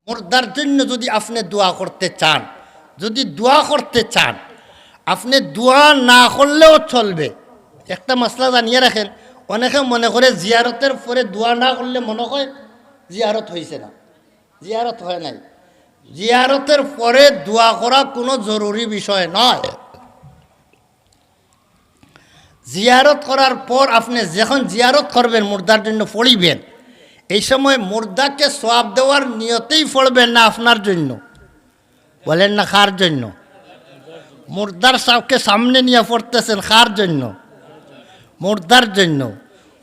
মুর্দার জন্য যদি আপনি দোয়া করতে চান, যদি দোয়া করতে চান, আপনি দোয়া না করলেও চলবে। একটা মশলা জানিয়ে রাখেন, অনেকে মনে করে জিয়ারতের পরে দোয়া না করলে মনে হয় জিয়ারত হয়েছে না। জিয়ারত হয় নাই। জিয়ারতের পরে দোয়া করা কোনো জরুরি বিষয় নয়। জিয়ারত করার পর আপনি যখন জিয়ারত করবেন, মুর্দার জন্য পড়িবেন, এই সময় মুর্দাকে সওয়াব দেওয়ার নিয়তেই পড়বেন না আপনার জন্য। বলেন না কার জন্য? মুর্দার সাহকে সামনে নিয়ে পড়তেছেন কার জন্য? মুর্দার জন্য।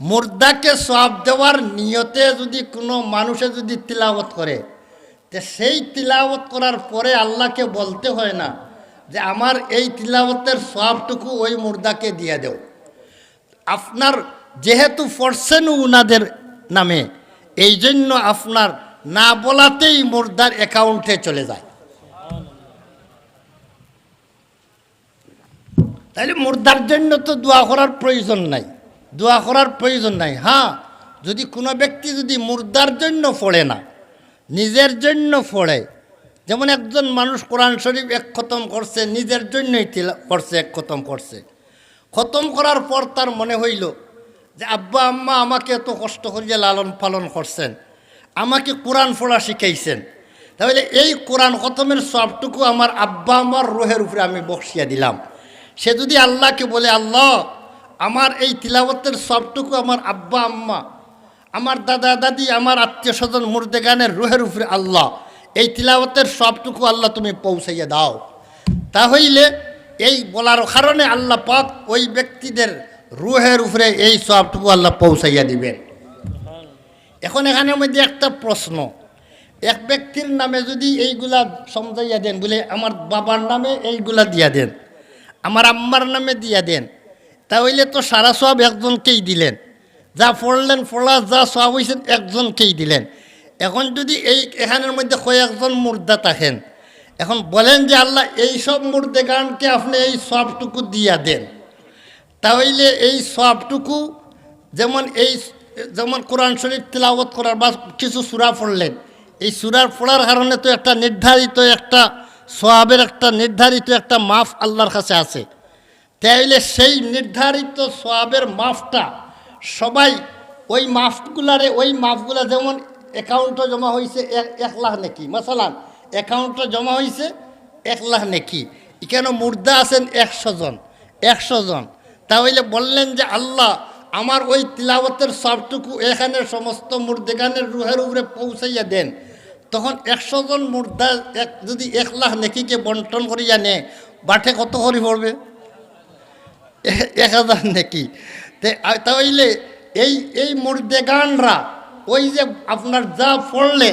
মুর্দাকে সওয়াব দেওয়ার নিয়তে যদি কোনো মানুষে যদি তিলাওয়াত করে, তো সেই তিলাওয়াত করার পরে আল্লাহকে বলতে হয় না যে আমার এই তিলাওয়াতের সওয়াবটুকু ওই মুর্দাকে দিয়ে দেও। আপনার যেহেতু পড়ছেন উনাদের নামে, এই জন্য আপনার না বলাতেই মুর্দার অ্যাকাউন্টে চলে যায়। তাহলে মুর্দার জন্য তো দোয়া করার প্রয়োজন নাই, দোয়া করার প্রয়োজন নাই। হ্যাঁ, যদি কোনো ব্যক্তি যদি মুর্দার জন্য পড়ে না, নিজের জন্য পড়ে, যেমন একজন মানুষ কোরআন শরীফ এক খতম করছে, নিজের জন্যই করছে, এক খতম করছে। খতম করার পর তার মনে হইল যে আব্বা আম্মা আমাকে এত কষ্ট করিয়া লালন পালন করছেন, আমাকে কোরআন পড়া শিখাইছেন, তাহলে এই কোরআন খতমের সবটুকু আমার আব্বা আমার রুহের উপরে আমি বক্সিয়া দিলাম। সে যদি আল্লাহকে বলে, আল্লাহ আমার এই তিলাওয়াতের সবটুকু আমার আব্বা আম্মা, আমার দাদা দাদি, আমার আত্মীয় স্বজন মুর্দেগানের রুহের উপরে আল্লাহ এই তিলাওয়াতের সবটুকু আল্লাহ তুমি পৌঁছাইয়া দাও, তাহলে এই বলার কারণে আল্লাহ পাক ওই ব্যক্তিদের রুহের উপরে এই সবটুকু আল্লাহ পৌঁছাইয়া দিবেন। এখন এখানের মধ্যে একটা প্রশ্ন, এক ব্যক্তির নামে যদি এইগুলা সমঝাইয়া দেন, বলে আমার বাবার নামে এইগুলা দিয়া দেন, আমার আম্মার নামে দিয়া দেন, তাহলে তো সারা সব একজনকেই দিলেন, যা পড়লেন পড়া যা সব হয়েছেন একজনকেই দিলেন। এখন যদি এখানের মধ্যে কয়েকজন মুর্দা থাকেন, এখন বলেন যে আল্লাহ এই সব মুর্দেগানকে আপনি এই সবটুকু দিয়া দেন, তাহলে এই সবটুকু যেমন কোরআন শরীফ তিলাওয়াত করার বা কিছু সূরা পড়লেন, এই সূরার পড়ার কারণে তো একটা নির্ধারিত একটা সওয়াবের একটা নির্ধারিত একটা মাফ আল্লাহর কাছে আছে। তাইলে সেই নির্ধারিত সওয়াবের মাফটা সবাই ওই মাফগুলা যেমন অ্যাকাউন্টে জমা হয়েছে 1 লাখ নেকি, মাসালান অ্যাকাউন্টে জমা হয়েছে 1 লাখ নেকি, এখানে মুর্দা আছেন 100 জন, তাহলে বললেন যে আল্লাহ আমার ওই তিলাওয়াতের সবটুকু এখানে সমস্ত মুর্দেগানের রুহের উপরে পৌঁছাইয়া দেন। তখন 100 জন মুর্দা যদি 1 লাখ নেকিকে বন্টন করিয়া নেয়, বাটে কত করে পড়বে? 1000 নেকি। তাহলে এই মুর্দেগানরা ওই যে আপনার যা পড়লে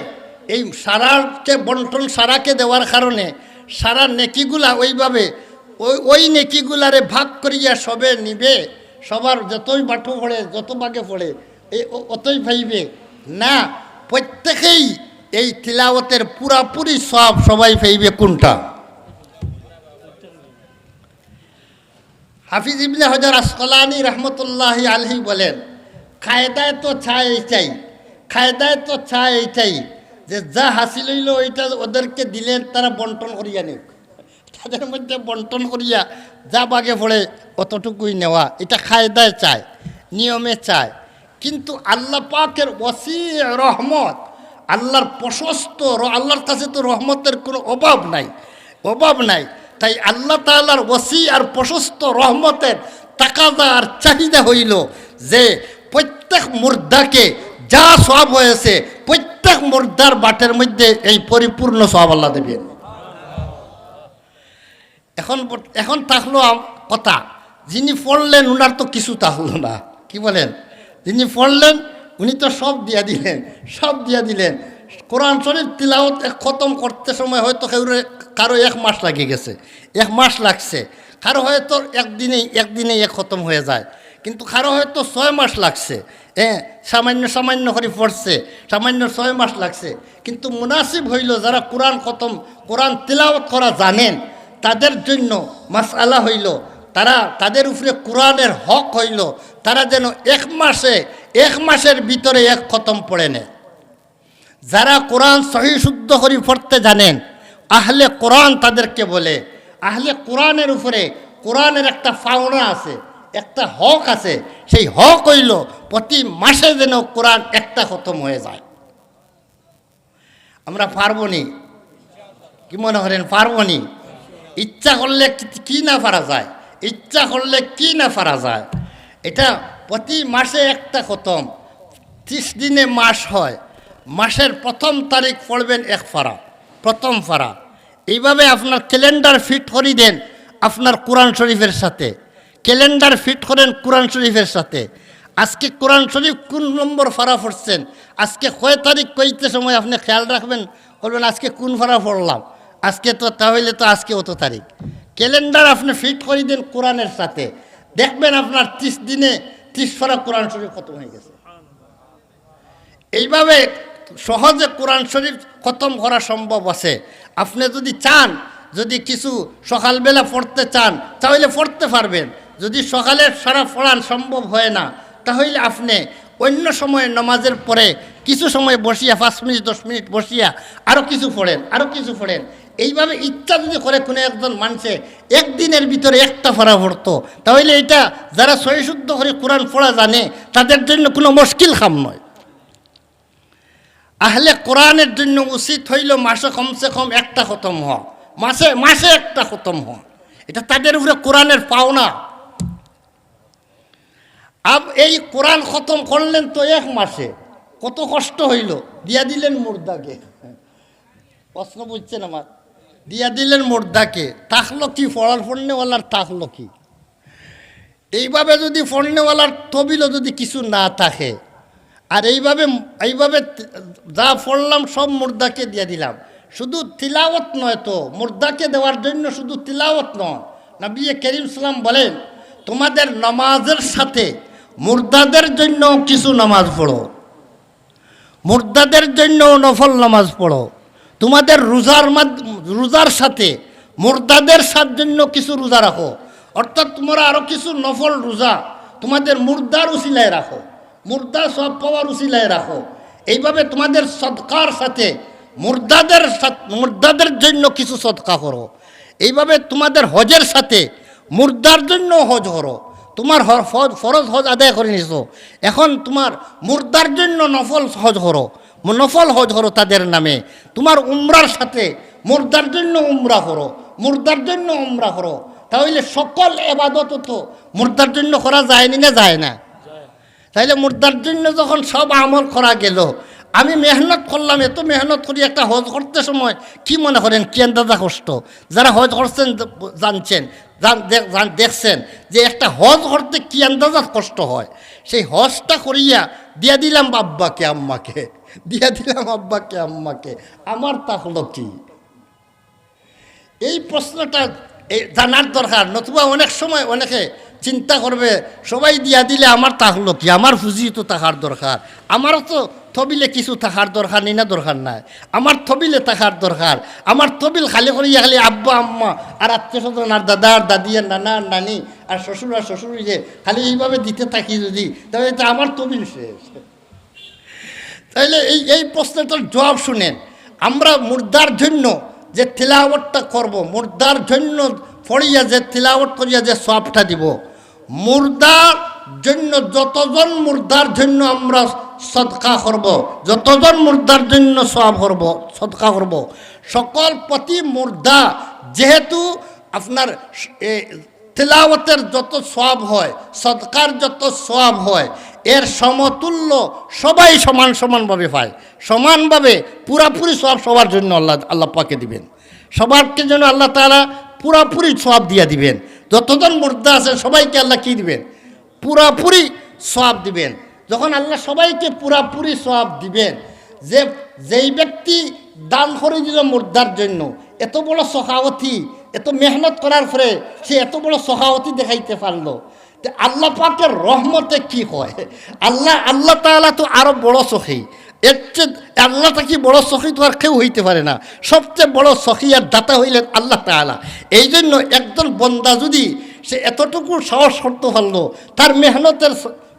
এই সারাকে বন্টন সারাকে দেওয়ার কারণে সারা নেকিগুলা ওইভাবে ওই নেকিগুলারে ভাগ করিয়া সবে নিবে, সবার যতই বাটু পড়ে যত ভাগে পড়ে এই অতই পাইবে না, প্রত্যেকেই এই তিলাওয়াতের পুরাপুরি সব সবাই পাইবে। কোনটা? হাফিজ ইবনে হাজার আসকালানী রহমতুল্লাহি আলাইহি বলেন, কায়দায় তো চাই এইটাই যে যা হাসিল হইল ওইটা ওদেরকে দিলেন, তারা বন্টন করিয়া নেক, তাদের মধ্যে বন্টন করিয়া যা বাগে পড়ে অতটুকুই নেওয়া, এটা কায়দায় চায়, নিয়মে চায়। কিন্তু আল্লাহ পাকের ওয়াসি রহমত, আল্লাহর প্রশস্ত, আল্লাহর কাছে তো রহমতের কোনো অভাব নাই। তাই আল্লাহ তাআলার ওয়াসি আর প্রশস্ত রহমতের তাকাদা আর চাহিদা হইল যে প্রত্যেক মুর্দাকে যা সওয়াব হয়েছে প্রত্যেক মুর্দার বাটের মধ্যে এই পরিপূর্ণ সওয়াব আল্লাহ দেবেন। এখন থাকলো কথা, যিনি পড়লেন উনার তো কিছু থাকলো না, কি বলেন? যিনি পড়লেন উনি তো সব দিয়া দিলেন। কোরআন শরীফ তিলাওয়াত খতম করতে সময় হয়তো কারো 1 মাস লাগিয়ে গেছে, 1 মাস লাগছে, কারো হয়তো একদিনেই খতম হয়ে যায়, কিন্তু কারো হয়তো 6 মাস লাগছে। সামান্য করে পড়ছে, সামান্য 6 মাস লাগছে। কিন্তু মুনাসিব হইল যারা কোরআন তিলাওয়াত করা জানেন, তাদের জন্য মাসআলা হইল, তাদের উপরে কোরআনের হক হইল তারা যেন 1 মাসের ভিতরে 1 খতম পড়ে নেয়। যারা কোরআন সহি শুদ্ধ করে পড়তে জানেন আহলে কোরআন তাদেরকে বলে। আহলে কোরআনের উপরে কোরআনের একটা পাওনা আছে, একটা হক আছে। সেই হক হইল প্রতি মাসে যেন কোরআন একটা খতম হয়ে যায়। আমরা পারবো নি? কি মনে করেন পারবো নি? ইচ্ছা করলে কি না পারা যায়, ইচ্ছা করলে কি না পারা যায়। এটা প্রতি মাসে একটা খতম, 30 দিনে মাস হয়। মাসের প্রথম তারিখ পড়বেন এক পারা, প্রথম পারা। এইভাবে আপনার ক্যালেন্ডার ফিট করে দেন আপনার কোরআন শরীফের সাথে, ক্যালেন্ডার ফিট করেন কোরআন শরীফের সাথে। আজকে কোরআন শরীফ কোন নম্বর ফারা পড়ছেন, আজকে কয় তারিখ কইতে সময় আপনি খেয়াল রাখবেন, বলবেন আজকে কোন ফারা পড়লাম, আজকে তো তাহলে তো আজকে অত তারিখ। ক্যালেন্ডার আপনি ফিট করে দেন কোরআনের সাথে, দেখবেন আপনার 30 দিনে 30 ফারা কোরআন শরীফ খতম হয়ে গেছে। এইভাবে সহজে কোরআন শরীফ খতম করা সম্ভব আছে। আপনি যদি চান, যদি কিছু সকালবেলা পড়তে চান তাহলে পড়তে পারবেন। যদি সকালে সারা পড়ান সম্ভব হয় না, তাহলে আপনি অন্য সময় নামাজের পরে কিছু সময় বসিয়া 5 মিনিট 10 মিনিট বসিয়া আরও কিছু পড়েন, আরও কিছু পড়েন। এইভাবে ইচ্ছা যদি করে কোনো একজন মানুষে একদিনের ভিতরে একটা পড়া পড়তো, তাহলে এটা যারা সহি শুদ্ধ করে কোরআন পড়া জানে তাদের জন্য কোনো মুশকিল কাম নয়। আহলে কোরআনের জন্য উচিত হইল মাসে কমসে কম একটা খতম হওয়া, মাসে মাসে একটা খতম হওয়া। এটা তাদের উপরে কোরআনের পাওনা। এই কোরআন খতম করলেন তো 1 মাসে, কত কষ্ট হইল। দিয়া দিলেন মুর্দাকে, প্রশ্ন বুঝছেন আমার? দিয়া দিলেন মুর্দাকে, থাকলো কি? পড়ার ফোননেওয়ালার থাকলো কি? এইভাবে যদি ফোননেওয়ালার তবিলও যদি কিছু না থাকে, আর এইভাবে যা পড়লাম সব মুর্দাকে দিয়ে দিলাম। শুধু তিলাওয়াত নয় তো, মুর্দাকে দেওয়ার জন্য শুধু তিলাওয়াত নয়। নবী করিম সাল্লাম বলেন, তোমাদের নামাজের সাথে মুর্দাদের জন্য কিছু নামাজ পড়ো, মুর্দাদের জন্য নফল নামাজ পড়ো। তোমাদের রোজার সাথে মুর্দাদের জন্য কিছু রোজা রাখো, অর্থাৎ তোমরা আরও কিছু নফল রোজা তোমাদের মুর্দার উসিলায় রাখো, মুর্দা সব পাওয়ার উসিলায় রাখো। এইভাবে তোমাদের সদকার সাথে মুর্দাদের জন্য কিছু সদকা করো। এইভাবে তোমাদের হজের সাথে মুর্দার জন্য হজ করো। তোমার ফরজ হজ আদায় করে নিছো, এখন তোমার মুর্দার জন্য নফল হজ করো, নফল হজ করো তাদের নামে। তোমার উমরার সাথে মুর্দার জন্য উমরা করো, মুর্দার জন্য উমরা করো। তাহলে সকল ইবাদত তো মুর্দার জন্য করা যায়নি না যায় না? তাইলে মুর্দার জন্য যখন সব আমল করা গেল, আমি মেহনত করলাম, এত মেহনত করি একটা হজ করতে সময় কি মনে করেন কি আন্দাজা কষ্ট? যারা হজ করছেন জানছেন, দেখছেন যে একটা হজ করতে কি আন্দাজা কষ্ট হয়। সেই হজটা করিয়া দিয়া দিলাম আব্বাকে আম্মাকে, দিয়া দিলাম আব্বাকে আম্মাকে, আমার তা হলো কি? এই প্রশ্নটা জানার দরকার। নতুবা অনেক সময় অনেকে চিন্তা করবে সবাই দিয়া দিলে আমার তা হলো কি, আমার পুঁজি তো থাকার দরকার, আমারও তো তবিলে কিছু থাকার দরকার নেই না, দরকার নাই। আমার তবিলে থাকার দরকার। আমার তবিল খালি করিয়া খালি আব্বা আম্মা আর আত্মীয় স্বজন আর দাদা আর দাদি আর নানা আর নানি আর শ্বশুর আর শ্বশুরি যে খালি এইভাবে দিতে থাকি যদি, তাহলে এটা আমার তবিল শেষ। তাইলে এই প্রশ্নটার জবাব শুনেন। আমরা মুর্দার জন্য যে তিলাওয়াতটা করব, মুর্দার জন্য পড়িয়া যে তিলাওয়াত করিয়া যে সওয়াবটা দিব, মুর্দার জন্য যতজন মুর্দার জন্য আমরা সদকা করব, যতজন মুর্দার জন্য সওয়াব করব, সদকা করব, সকল প্রতি মুর্দা যেহেতু আপনার তিলাওয়াতের যত সওয়াব হয়, সদকার যত সওয়াব হয়, এর সমতুল্য সবাই সমান সমানভাবে পায়, সমানভাবে পুরাপুরি সওয়াব সবার জন্য আল্লাহ পাকে দিবেন। সবারকে যেন আল্লাহ তাআলা পুরাপুরি সওয়াব দিয়া দিবেন। যতজন মুর্দা আছে সবাইকে আল্লাহ কি দিবেন? পুরাপুরি সওয়াব দিবেন। যখন আল্লাহ সবাইকে পুরাপুরি সওয়াব দিবেন, যেই ব্যক্তি দান করে দিল মুর্দার জন্য, এত বড় সখাওয়াতি, এত মেহনত করার পরে সে এত বড় সখাওয়াতি দেখাইতে পারলো, আল্লাহ পাকের রহমতে কি হয়? আল্লাহ তাআলা তো আরো বড় সখী, এর চেয়ে আল্লাহ কি বড় সখী তো আর কেউ হইতে পারে না। সবচেয়ে বড় সখী আর দাতা হইলেন আল্লাহ তাআলা। এই জন্য একজন বন্দা যদি সে এতটুকু সাহস করতে পারলো, তার মেহনতের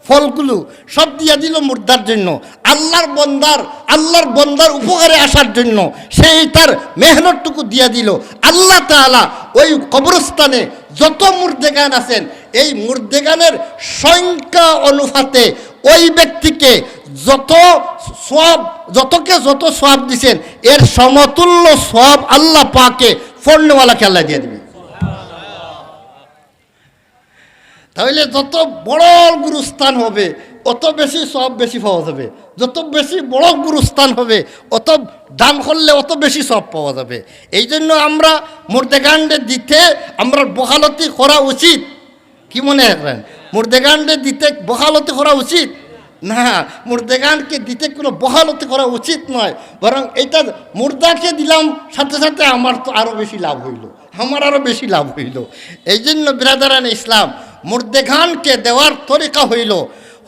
ফলগুলো সব দিয়া দিল মুর্দার জন্য, আল্লাহর বন্দার উপকারে আসার জন্য সেই তার মেহনতটুকু দিয়া দিল। আল্লাহ তাআলা ওই কবরস্থানে যত মুর্দেগান আছেন, এই মুর্দেগানের সংখ্যা অনুপাতে ওই ব্যক্তিকে যত সওয়াব দিছেন, এর সমতুল্য সওয়াব আল্লাহ পাকে ফড়নেওয়ালাকে আল্লাহ দিয়ে দিবে। তাহলে যত বড় গুরুস্থান হবে অত বেশি সব বেশি পাওয়া যাবে, যত বেশি বড় গুরুস্থান হবে অত দান করলে অত বেশি সব পাওয়া যাবে। এই জন্য আমরা মুর্দেগান্ডে দিতে আমরা বকালতি করা উচিত। কি মনে করেন? মুর্দেগান্ডে দিতে বকালতি করা উচিত না, মুর্দেগানকে দিতে কোনো বকালতি করা উচিত নয়, বরং এটা মুর্দাকে দিলাম সাথে সাথে আমার তো আরও বেশি লাভ হইল, এই জন্য বিরাদারান ইসলাম, মুর্দেগানকে দেওয়ার তরিকা হইল,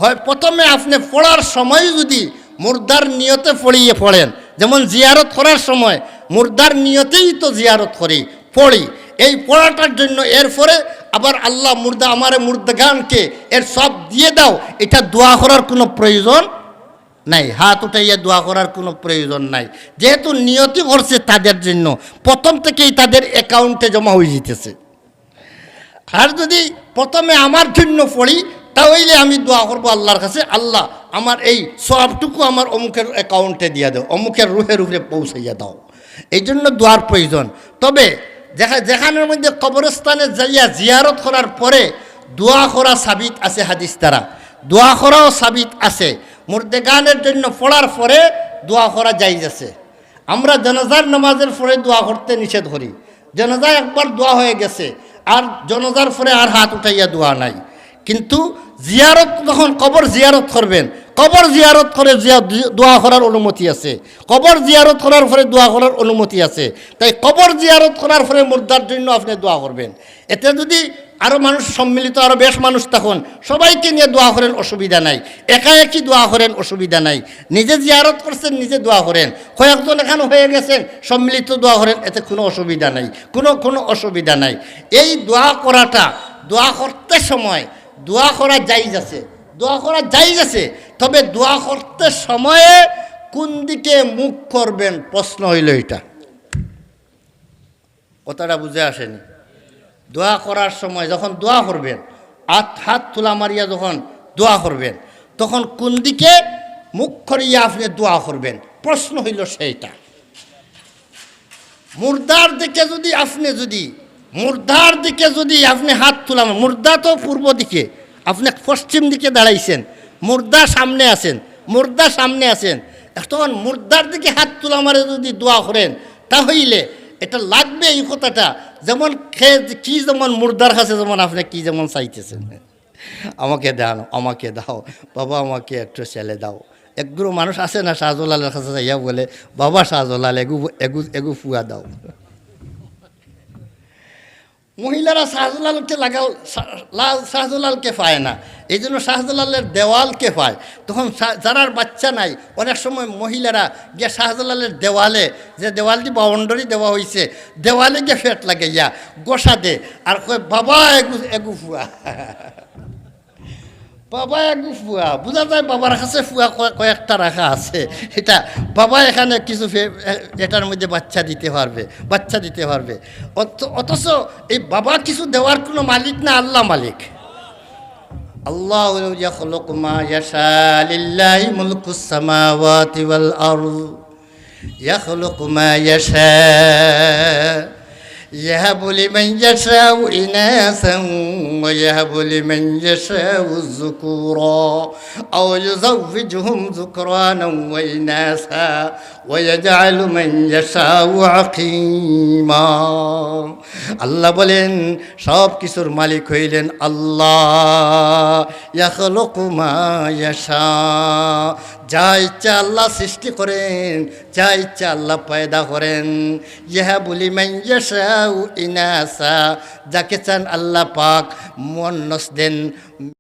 হয় প্রথমে আপনি পড়ার সময় যদি মুর্দার নিয়তে পড়েন, যেমন জিয়ারত করার সময় মুর্দার নিয়তেই তো জিয়ারত পড়ি, এই পড়াটার জন্য এরপরে আবার আল্লাহ মুর্দেগানকে এর সব দিয়ে দাও, এটা দোয়া করার কোনো প্রয়োজন নাই, হাত উঠাইয়া দোয়া করার কোনো প্রয়োজন নাই, যেহেতু নিয়তি করছে তাদের জন্য, প্রথম থেকেই তাদের অ্যাকাউন্টে জমা হয়ে যেতেছে। আর যদি প্রথমে আমার জন্য পড়ি তাহলে আমি দোয়া করবো আল্লাহর কাছে, আল্লাহ আমার এই সবটুকু আমার অমুকের অ্যাকাউন্টে দিয়ে দাও, অমুকের রুহে পৌঁছাইয়া দাও, এই জন্য দোয়ার প্রয়োজন। তবে যেখানের মধ্যে কবরস্থানে যাইয়া জিয়ারত করার পরে দোয়া করা সাবিত আছে, হাদিস দ্বারা দোয়া করাও সাবিত আছে। মুর্দেগানের জন্য পড়ার পরে দোয়া করা জায়েজ আছে। আমরা জানাজার নামাজের পরে দোয়া করতে নিষেধ করি, জানাজা একবার দোয়া হয়ে গেছে আর জানাজার পরে আর হাত উঠাইয়া দোয়া নাই। কিন্তু জিয়ারত যখন কবর জিয়ারত করবেন, কবর জিয়ারত করে দোয়া করার অনুমতি আছে, কবর জিয়ারত করার পরে দোয়া করার অনুমতি আছে। তাই কবর জিয়ারত করার পরে মুর্দার জন্য আপনি দোয়া করবেন। এতে যদি আরও মানুষ সম্মিলিত, আরও বেশ মানুষ তখন সবাইকে নিয়ে দোয়া করেন, অসুবিধা নাই, একা একই দোয়া করেন, অসুবিধা নাই, নিজে জিয়ারত করছেন নিজে দোয়া করেন, কয়েকজন এখানে হয়ে গেছেন সম্মিলিত দোয়া করেন, এতে কোনো অসুবিধা নাই, কোনো অসুবিধা নাই। এই দোয়া করাটা, দোয়া করতে সময় দোয়া করা জায়েজ আছে, তবে দোয়া করতে সময়ে কোন দিকে মুখ করবেন প্রশ্ন হইল, এটা কথাটা বুঝে আসেনি। দোয়া করার সময় যখন দোয়া করবেন, হাত তোলা মারিয়া যখন দোয়া করবেন, তখন কোন দিকে মুখ করিয়া আপনি দোয়া করবেন প্রশ্ন হইল সেইটা। মুর্দার দিকে যদি আপনি হাত তোলা, মুর্দা তো পূর্ব দিকে, আপনি পশ্চিম দিকে দাঁড়াইছেন, মুর্দা সামনে আছেন, তখন মুর্দার দিকে হাত তোলা মারে যদি দোয়া করেন তাহলে এটা লাগবে এই কথাটা, যেমন কি যেমন মুর্দার কাছে যেমন আপনি কি যেমন চাইতেছেন, আমাকে দাও বাবা, আমাকে একটু ছেলে দাও। একগুলো মানুষ আছে না শাহজালালের কাছে যাইয়া বলে, বাবা শাহজালাল এগু ফুয়া দাও। মহিলারা শাহজালালকে পায় না, এই জন্য শাহজালালের দেওয়ালকে পায়। তখন যারার বাচ্চা নাই অনেক সময় মহিলারা গিয়ে শাহজালালের দেওয়ালে, যে দেওয়ালটি বাউন্ডারি দেওয়া হয়েছে, দেওয়ালে গিয়ে ফেট লাগে ইয়া গোসা দে আর কয় বাবা এগু ফুয়া, বাবা এগু ফুয়া। বোঝা যায় বাবার কাছে ফুয়া কয়েকটা রাখা আছে, এটা বাবা এখানে কিছু এটার মধ্যে বাচ্চা দিতে পারবে। অথচ এই বাবা কিছু দেওয়ার কোনো মালিক না, আল্লাহ মালিক। আল্লাহু ইয়াখলুকু মা ইয়াশা, লিল্লাহি মুলকুস সামাওয়াতি ওয়াল আরদ, ইয়াখলুকু মা ইয়াশা, يهب لمن يشاء إناثا ويهب لمن يشاء الذكورا أو يزوجهم ذكرانا وإناثا ويجعل من يشاء عقيما। আল্লাহ বলেন সব কিছুর মালিক হইলেন আল্লাহ। ইয়াখলুকু মা ইয়াশা, যা ইচ্ছা আল্লাহ সৃষ্টি করেন, যা ইচ্ছা আল্লাহ পয়দা করেন। ইয়াহাবু লিমান ইয়াশাউ ইনাসা, যাকে চান আল্লাহ পাক মুয়ান্নাস দেন।